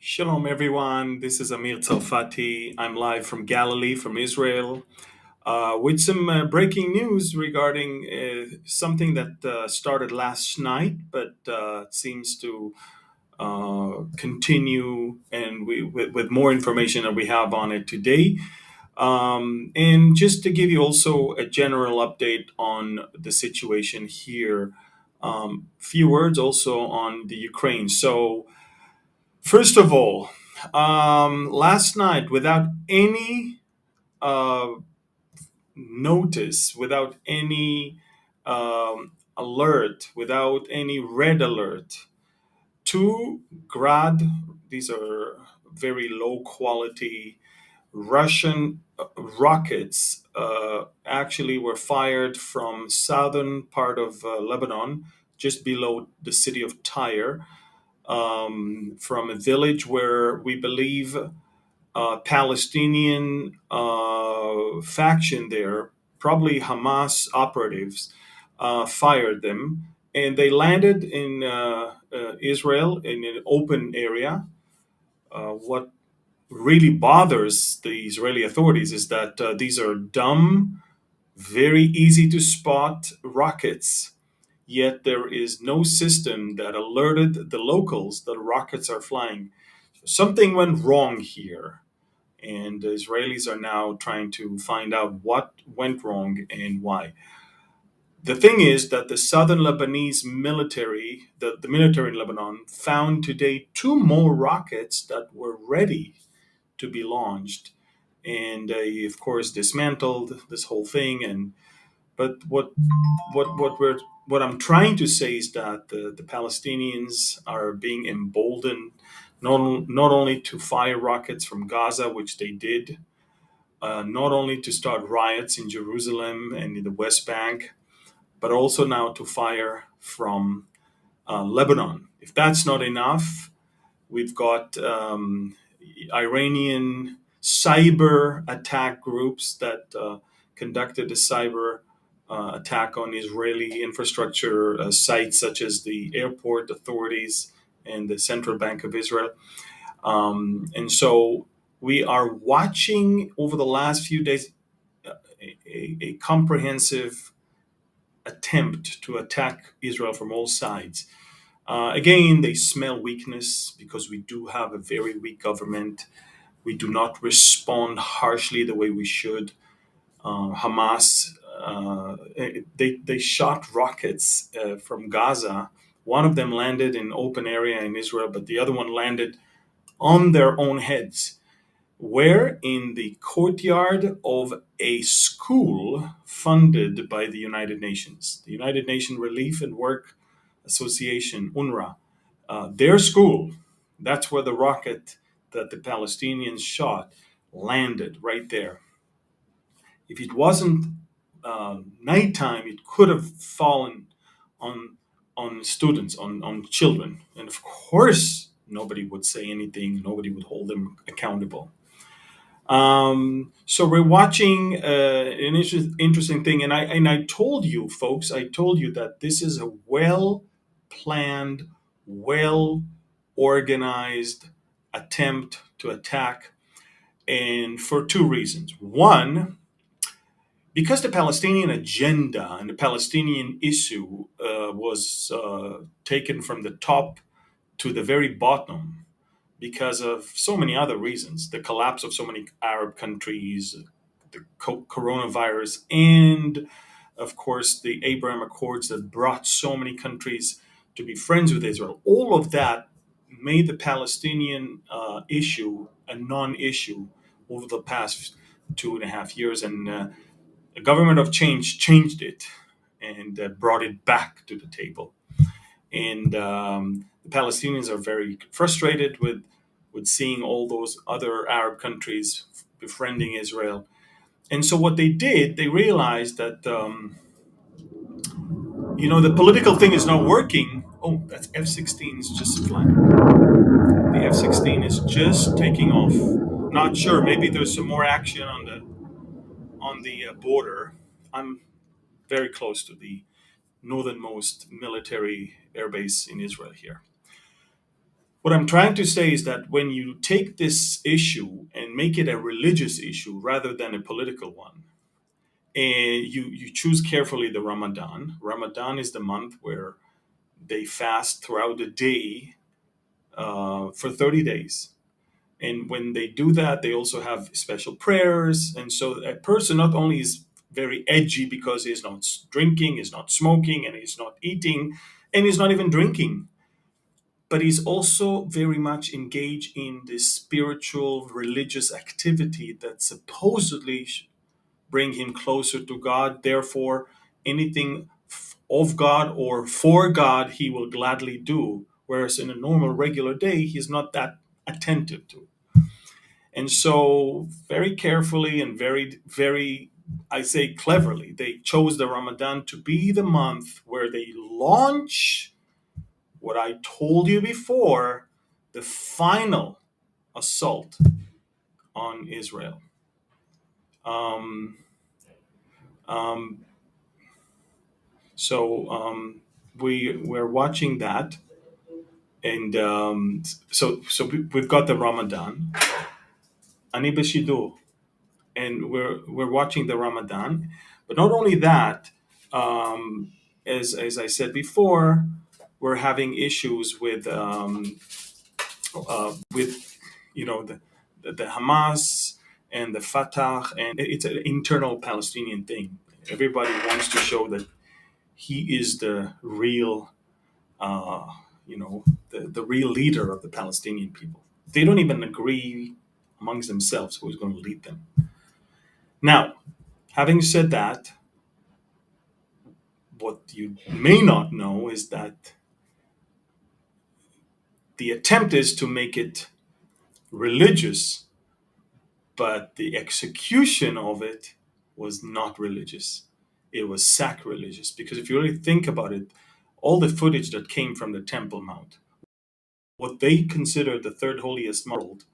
Shalom, everyone. This isツァルファティ. I'm live from Galilee, from Israel, with some breaking news regarding something that started last night, but seems to continue, and with more information that we have on it today. And just to give you also a general update on the situation here, few words also on the Ukraine. So, first of all, last night, without any uh, notice, without any alert, without any red alert, two Grad, these are very low quality Russian rockets, actually were fired from southern part of Lebanon, just below the city of Tyre, from a village where we believe Palestinian faction there, probably Hamas operatives, fired them, and they landed in Israel in an open area. What really bothers the Israeli authorities is that these are dumb, very easy to spot rockets, yet there is no system that alerted the locals that rockets are flying. Something went wrong here, and the Israelis are now trying to find out what went wrong and why. The thing is that the southern Lebanese military, the military in Lebanon, found today two more rockets that were ready to be launched, and they, of course, dismantled this whole thing. And but what I'm trying to say is that the Palestinians are being emboldened not only to fire rockets from Gaza, which they did, not only to start riots in Jerusalem and in the West Bank, but also now to fire from Lebanon. If that's not enough, we've got Iranian cyber attack groups that conducted a cyber attack on Israeli infrastructure sites such as the airport authorities and the Central Bank of Israel. And so we are watching over the last few days a comprehensive attempt to attack Israel from all sides. Again, they smell weakness because we do have a very weak government. We do not respond harshly the way we should. Hamas, they shot rockets from Gaza. One of them landed in open area in Israel, but the other one landed on their own heads. Where? In the courtyard of a school funded by the United Nations, the United Nations Relief and Work Association, UNRWA. Their school, that's where the rocket that the Palestinians shot landed, right there. If it wasn't nighttime, it could have fallen on students, on children, and of course nobody would say anything. Nobody would hold them accountable. So we're watching an interesting thing, and I told you, folks, I told you that this is a well planned, well organized attempt to attack, and for two reasons. One, because the Palestinian agenda and the Palestinian issue was taken from the top to the very bottom because of so many other reasons, the collapse of so many Arab countries, the coronavirus, and of course the Abraham Accords that brought so many countries to be friends with Israel. All of that made the Palestinian issue a non-issue over the past 2.5 years, and the government of change changed it and brought it back to the table. And the Palestinians are very frustrated with seeing all those other Arab countries befriending Israel. And so what they did, they realized that the political thing is not working. Oh, that's F-16 is just flying. The F-16 is just taking off. Not sure. Maybe there's some more action on the border. I'm very close to the northernmost military airbase in Israel here. What I'm trying to say is that when you take this issue and make it a religious issue rather than a political one, and you choose carefully the Ramadan. Ramadan is the month where they fast throughout the day for 30 days. And when they do that, they also have special prayers. And so a person not only is very edgy because he's not drinking, he's not smoking, and he's not eating, and he's not even drinking, but he's also very much engaged in this spiritual, religious activity that supposedly bring him closer to God. Therefore, anything of God or for God, he will gladly do. Whereas in a normal, regular day, he's not that attentive to. And so, very carefully and very, I say cleverly, they chose the Ramadan to be the month where they launch what I told you before, the final assault on Israel. Um, um, so we're watching that, and so we've got the Ramadan, Ani Bashidu, and we're watching the Ramadan. But not only that, um, as I said before, we're having issues with the Hamas and the Fatah, and it's an internal Palestinian thing. Everybody wants to show that he is the real, uh, the real leader of the Palestinian people. They don't even agree amongst themselves who's going to lead them. Now, having said that, what you may not know is that the attempt is to make it religious, but the execution of it was not religious. It was sacrilegious. Because if you really think about it, all the footage that came from the Temple Mount, what they considered the third holiest world,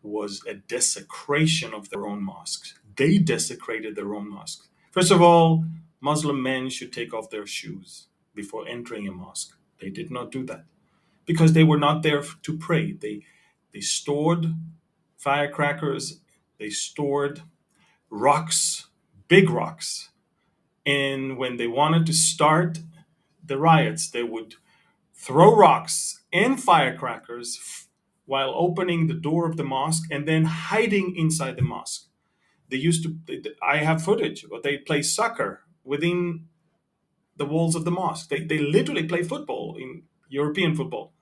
was a desecration of their own mosques. They desecrated their own mosques. First of all, Muslim men should take off their shoes before entering a mosque. They did not do that because they were not there to pray. They stored firecrackers, they stored rocks, big rocks. And when they wanted to start the riots, they would throw rocks and firecrackers while opening the door of the mosque and then hiding inside the mosque. They used to, I have footage, but they play soccer within the walls of the mosque. They literally play football, in European football,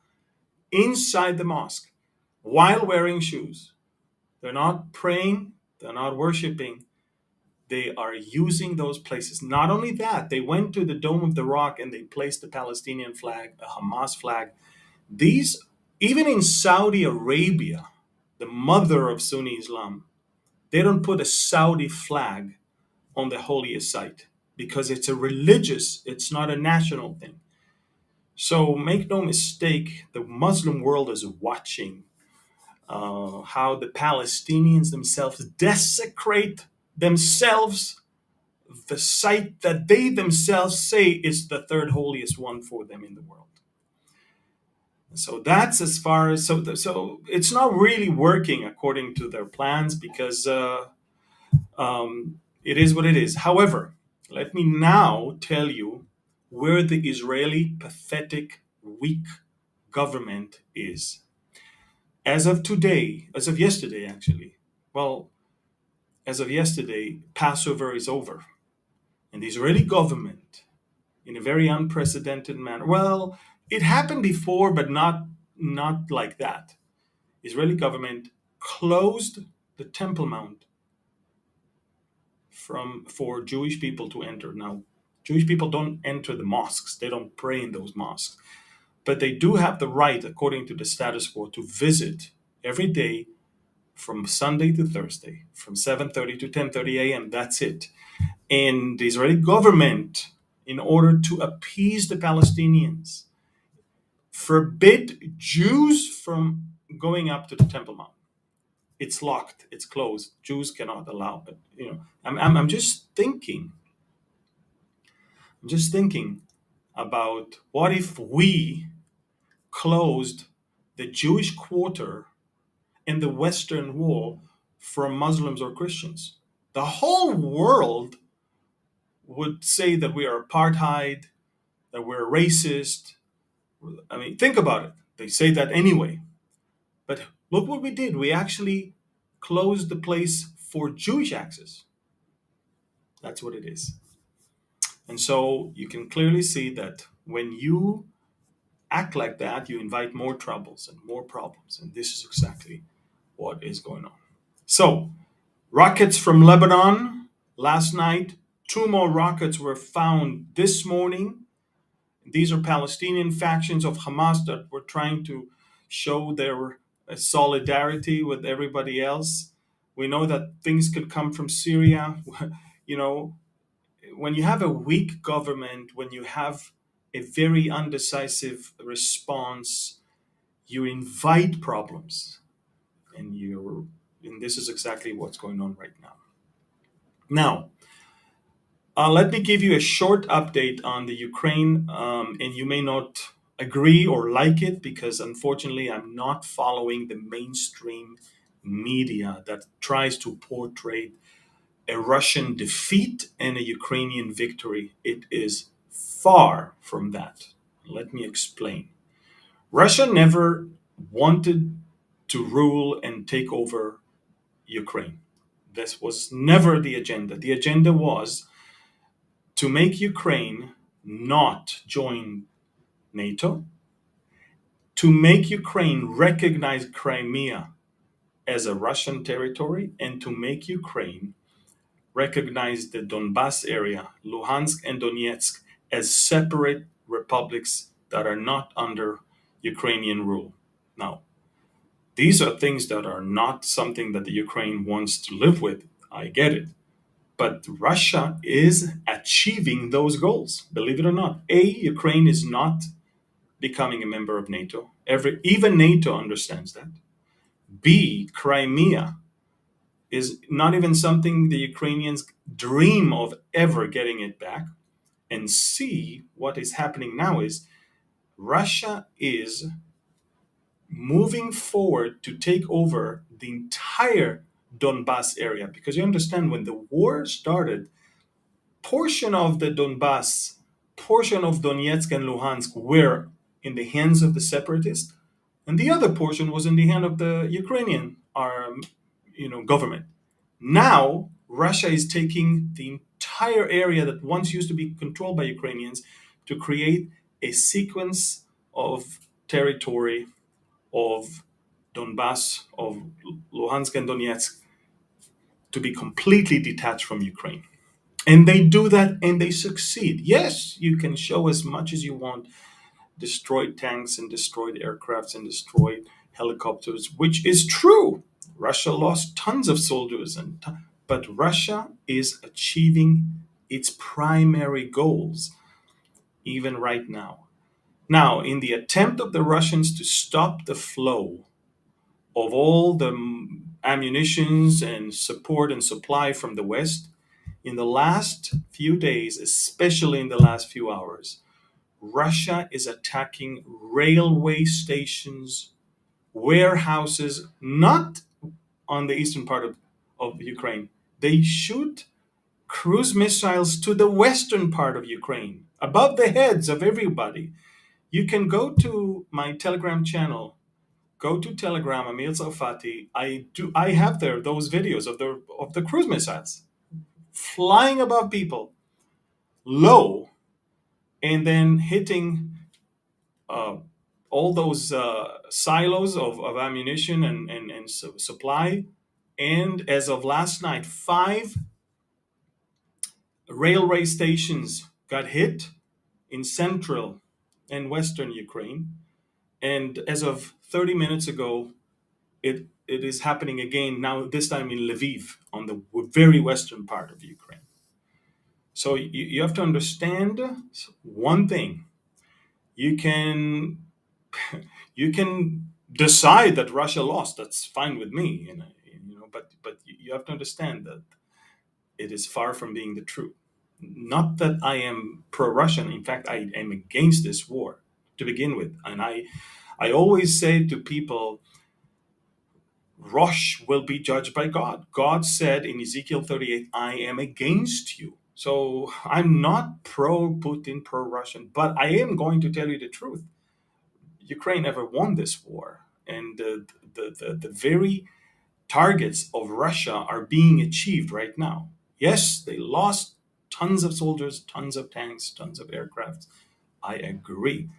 inside the mosque while wearing shoes. They're not praying, they're not worshiping. They are using those places. Not only that, they went to the Dome of the Rock and they placed the Palestinian flag, a Hamas flag. These, even in Saudi Arabia, the mother of Sunni Islam, they don't put a Saudi flag on the holiest site because it's a religious, it's not a national thing. So make no mistake, the Muslim world is watching how the Palestinians themselves desecrate themselves, the site that they themselves say is the third holiest one for them in the world. So that's as far as so it's not really working according to their plans because it is what it is. However, let me now tell you where the Israeli pathetic, weak government is. As of today, as of yesterday, actually, well, as of yesterday, Passover is over. And the Israeli government, in a very unprecedented manner, well, it happened before, but not like that. Israeli government closed the Temple Mount for Jewish people to enter. Now, Jewish people don't enter the mosques; they don't pray in those mosques, but they do have the right, according to the status quo, to visit every day from Sunday to Thursday, from 7:30 to 10:30 a.m. That's it. And the Israeli government, in order to appease the Palestinians, forbid Jews from going up to the Temple Mount. It's locked. It's closed. Jews cannot allow it. I'm just thinking. I'm just thinking about what if we closed the Jewish quarter in the Western Wall from Muslims or Christians. The whole world would say that we are apartheid, that we're racist. I mean, think about it. They say that anyway. But look what we did. We actually closed the place for Jewish access. That's what it is. And so you can clearly see that when you act like that, you invite more troubles and more problems. And this is exactly what is going on. So, rockets from Lebanon last night. 2 more rockets were found this morning. These are Palestinian factions of Hamas that were trying to show their solidarity with everybody else. We know that things could come from Syria. You know, when you have a weak government, when you have a very undecisive response, you invite problems, and this is exactly what's going on right now. Now, let me give you a short update on the Ukraine, and you may not agree or like it because unfortunately I'm not following the mainstream media that tries to portray a Russian defeat and a Ukrainian victory. It is far from that. Let me explain. Russia never wanted to rule and take over Ukraine. This was never the agenda. The agenda was to make Ukraine not join NATO, to make Ukraine recognize Crimea as a Russian territory, and to make Ukraine recognize the Donbas area, Luhansk and Donetsk, as separate republics that are not under Ukrainian rule. Now, these are things that are not something that the Ukraine wants to live with. I get it. But Russia is achieving those goals, believe it or not. A, Ukraine is not becoming a member of NATO. Even NATO understands that. B, Crimea is not even something the Ukrainians dream of ever getting it back. And C, what is happening now is Russia is moving forward to take over the entire Donbas area. Because you understand, when the war started, portion of the Donbas, portion of Donetsk and Luhansk were in the hands of the separatists, and the other portion was in the hand of the Ukrainian government. Now, Russia is taking the entire area that once used to be controlled by Ukrainians to create a sequence of territory of Donbas, of Luhansk and Donetsk, to be completely detached from Ukraine. And they do that and they succeed. Yes, you can show as much as you want destroyed tanks and destroyed aircrafts and destroyed helicopters, which is true. Russia lost tons of soldiers, but Russia is achieving its primary goals, even right now. Now, in the attempt of the Russians to stop the flow of all the ammunitions and support and supply from the West, in the last few days, especially in the last few hours, Russia is attacking railway stations, warehouses, not on the eastern part of Ukraine. They shoot cruise missiles to the western part of Ukraine, above the heads of everybody. You can go to my Telegram channel. Go to Telegram, Amir Tsarfati. I have there those videos of the cruise missiles flying above people, low, and then hitting all those silos of ammunition and supply. And as of last night, 5 railway stations got hit in central and western Ukraine. And as of 30 minutes ago, it is happening again, now this time in Lviv, on the very western part of Ukraine. So you have to understand one thing. You can decide that Russia lost. That's fine with me, but you have to understand that it is far from being the truth. Not that I am pro-Russian. In fact, I am against this war to begin with, and I always say to people, Rosh will be judged by God. God said in Ezekiel 38, I am against you. So I'm not pro Putin, pro Russian, but I am going to tell you the truth. Ukraine never won this war. And the very targets of Russia are being achieved right now. Yes, they lost tons of soldiers, tons of tanks, tons of aircraft. I agree.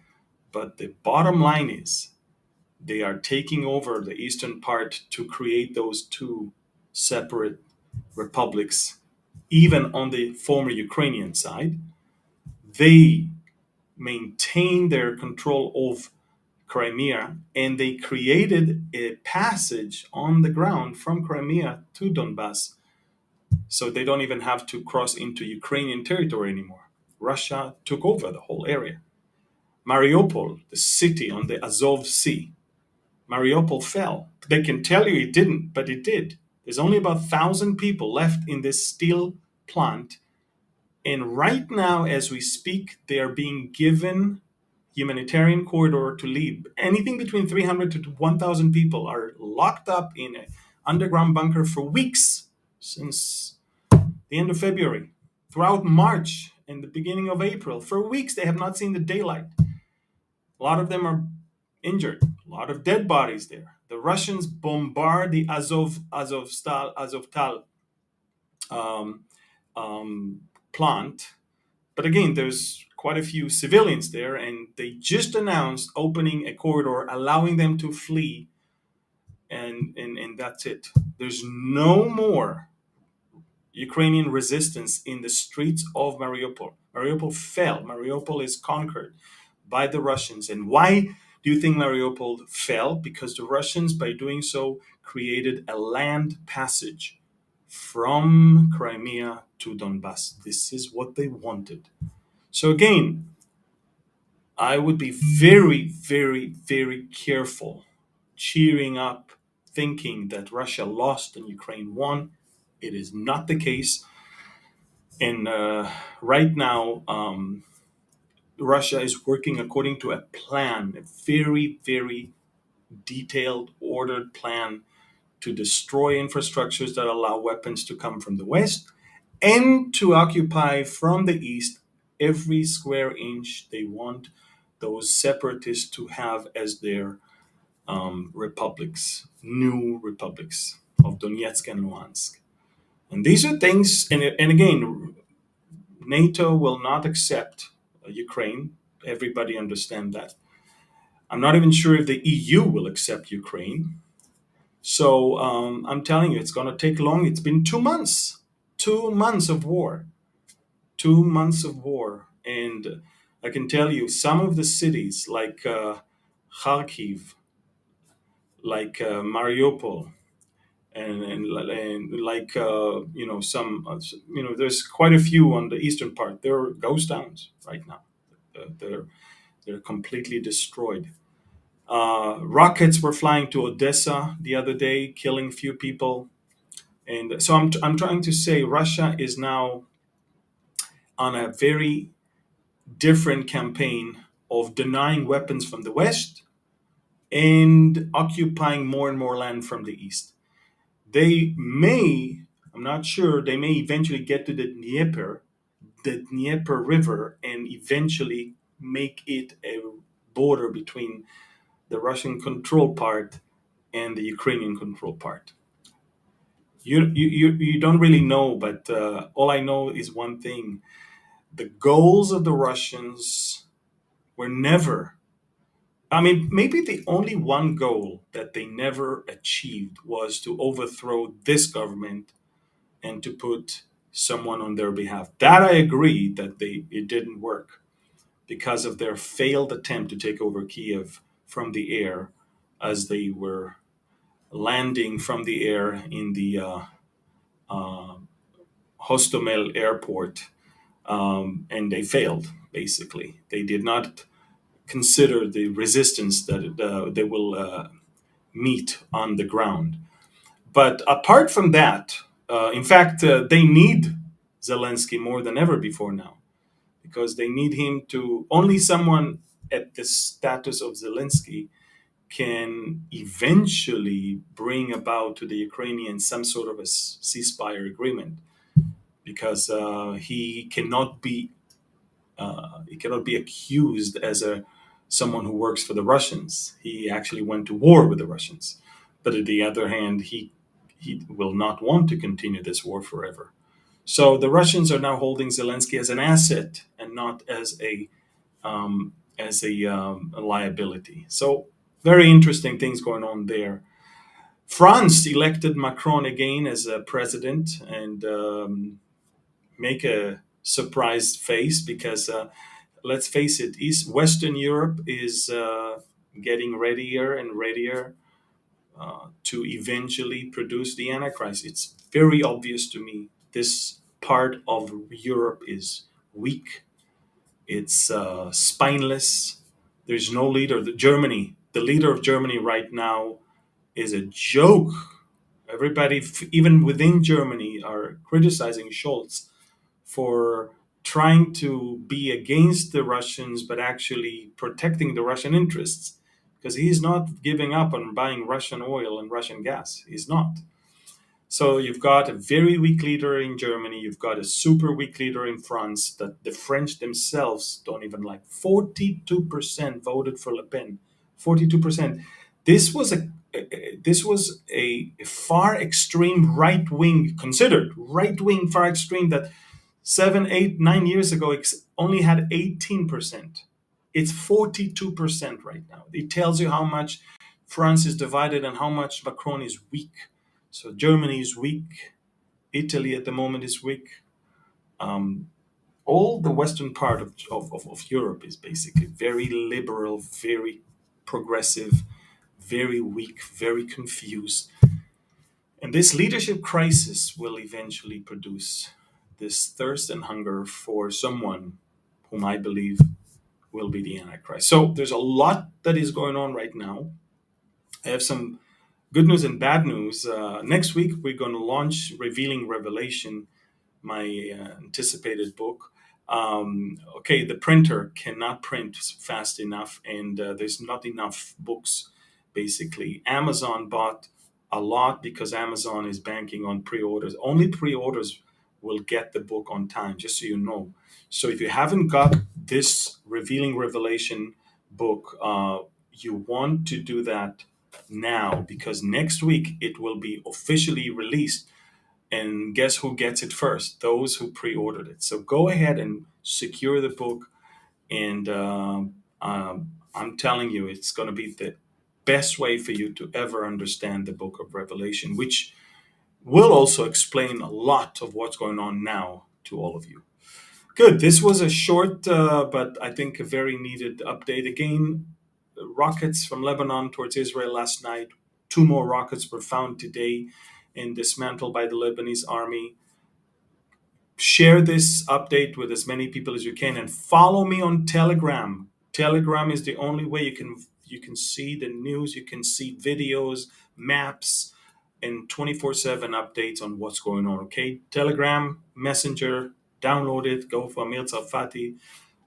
But the bottom line is they are taking over the eastern part to create those two separate republics, even on the former Ukrainian side. They maintain their control of Crimea, and they created a passage on the ground from Crimea to Donbass. So they don't even have to cross into Ukrainian territory anymore. Russia took over the whole area. Mariupol, the city on the Azov Sea, Mariupol fell. They can tell you it didn't, but it did. There's only about 1,000 people left in this steel plant. And right now, as we speak, they are being given humanitarian corridor to leave. Anything between 300 to 1,000 people are locked up in an underground bunker for weeks since the end of February, throughout March and the beginning of April. For weeks, they have not seen the daylight. A lot of them are injured. A lot of dead bodies there. The Russians bombard the Azovstal um, plant, but again, there's quite a few civilians there, and they just announced opening a corridor, allowing them to flee, and that's it. There's no more Ukrainian resistance in the streets of Mariupol. Mariupol fell. Mariupol is conquered by the Russians. And why do you think Mariupol fell? Because the Russians, by doing so, created a land passage from Crimea to Donbass. This is what they wanted. So again, I would be very, very, very careful cheering up, thinking that Russia lost and Ukraine won. It is not the case. And right now, Russia is working according to a plan, a very, very detailed, ordered plan to destroy infrastructures that allow weapons to come from the West and to occupy from the East every square inch they want those separatists to have as their republics, new republics of Donetsk and Luhansk. And these are things, and again, NATO will not accept Ukraine. Everybody understand that. I'm not even sure if the EU will accept Ukraine. So I'm telling you, it's going to take long. It's been 2 months, 2 months of war, 2 months of war. And I can tell you, some of the cities like Kharkiv, like Mariupol, and like some there's quite a few on the eastern part. They're ghost towns right now. They're completely destroyed. Rockets were flying to Odessa the other day, killing a few people. And so I'm trying to say Russia is now on a very different campaign of denying weapons from the West and occupying more and more land from the East. They may, I'm not sure, they may eventually get to the Dnieper River, and eventually make it a border between the Russian control part and the Ukrainian control part. You don't really know, but all I know is one thing. The goals of the Russians were never, I mean, maybe the only one goal that they never achieved was to overthrow this government and to put someone on their behalf. That I agree that it didn't work because of their failed attempt to take over Kiev from the air as they were landing from the air in the uh, Hostomel airport, and they failed. Basically, they did not consider the resistance that they will meet on the ground. But apart from that, in fact, they need Zelensky more than ever before now, because they need him to only someone at the status of Zelensky can eventually bring about to the Ukrainians some sort of a ceasefire agreement, because he cannot be accused as someone who works for the Russians. He actually went to war with the Russians, but on the other hand, he will not want to continue this war forever. So the Russians are now holding Zelensky as an asset and not as a liability. So very interesting things going on there. France elected Macron again as a president, and make a surprised face, because let's face it, Western Europe is getting readier and readier to eventually produce the Antichrist. It's very obvious to me this part of Europe is weak. It's spineless. There's no leader. The leader of Germany right now is a joke. Everybody, even within Germany, are criticizing Scholz for trying to be against the Russians, but actually protecting the Russian interests, because he's not giving up on buying Russian oil and Russian gas. He's not. So you've got a very weak leader in Germany. You've got a super weak leader in France that the French themselves don't even like. 42% voted for Le Pen. 42%. This was a far extreme right wing, considered right wing far extreme, that 7, 8, 9 years ago only had 18%. It's 42% right now. It tells you how much France is divided and how much Macron is weak. So Germany is weak. Italy at the moment is weak. All the western part of Europe is basically very liberal, very progressive, very weak, very confused. And this leadership crisis will eventually produce this thirst and hunger for someone whom I believe will be the Antichrist. So there's a lot that is going on right now. I have some good news and bad news. Next week, we're going to launch Revealing Revelation, my anticipated book. Okay, the printer cannot print fast enough, and there's not enough books, basically. Amazon bought a lot because Amazon is banking on pre-orders. Only pre-orders will get the book on time, just so you know. So if you haven't got this Revealing Revelation book, you want to do that now, because next week it will be officially released. And guess who gets it first? Those who pre-ordered it. So go ahead and secure the book. And I'm telling you, it's going to be the best way for you to ever understand the book of Revelation, which will also explain a lot of what's going on now to all of you. Good. This was a short, but I think a very needed update. Again, rockets from Lebanon towards Israel last night. 2 more rockets were found today and dismantled by the Lebanese army. Share this update with as many people as you can, and follow me on Telegram. Telegram is the only way you can see the news, you can see videos, maps, and 24/7 updates on what's going on. Okay, Telegram, Messenger, download it. Go for Amir Tsarfati.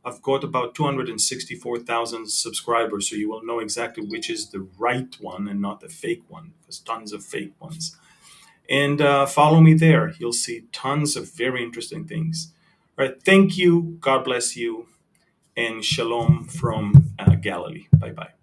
I've got about 264,000 subscribers, so you will know exactly which is the right one and not the fake one. There's tons of fake ones. And follow me there. You'll see tons of very interesting things. All right. Thank you. God bless you. And shalom from Galilee. Bye-bye.